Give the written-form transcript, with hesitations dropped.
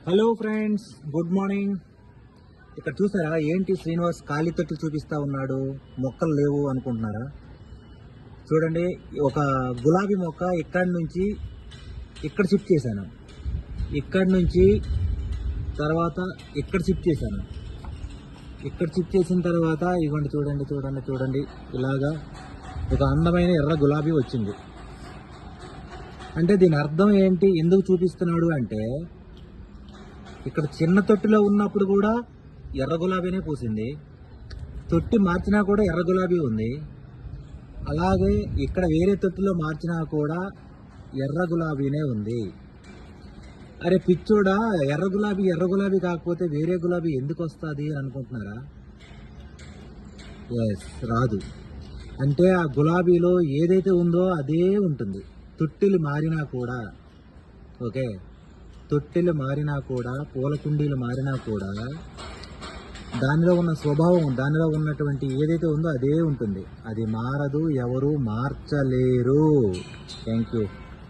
Hello friends, good morning. ఇక్కడ చూసారా ఏంటి శ్రీనివాస్ ఖాళీ తొట్టి చూపిస్తా ఉన్నాడు, మొక్కలు లేవు అనుకుంటున్నారా? చూడండి, ఒక గులాబీ మొక్క ఇక్కడి నుంచి ఇక్కడ షిఫ్ట్ చేశాను, ఇక్కడి నుంచి తర్వాత ఇక్కడ షిఫ్ట్ చేశాను. ఇక్కడ షిఫ్ట్ చేసిన తర్వాత ఇవ్వండి, చూడండి చూడండి చూడండి, ఇలాగా ఒక అందమైన ఎర్ర గులాబీ వచ్చింది. అంటే దీని అర్థం ఏంటి, ఎందుకు చూపిస్తున్నాడు అంటే, ఇక్కడ చిన్న తొట్టిలో ఉన్నప్పుడు కూడా ఎర్ర గులాబీనే పూసింది, తొట్టి మార్చినా కూడా ఎర్ర గులాబీ ఉంది. అలాగే ఇక్కడ వేరే తొట్టిలో మార్చినా కూడా ఎర్ర గులాబీనే ఉంది. అరే పిచ్చోడా, ఎర్ర గులాబీ కాకపోతే వేరే గులాబీ ఎందుకు వస్తుంది అనుకుంటున్నారా? ఎస్, రాదు. అంటే ఆ గులాబీలో ఏదైతే ఉందో అదే ఉంటుంది. తొట్టిలు మారినా కూడా, ఓకే, తొట్టెలు మారినా కూడా, పూల కుండీలు మారినా కూడా దానిలో ఉన్న స్వభావం, దానిలో ఉన్నటువంటి ఏదైతే ఉందో అదే ఉంటుంది. అది మారదు, ఎవరు మార్చలేరు. Thank you.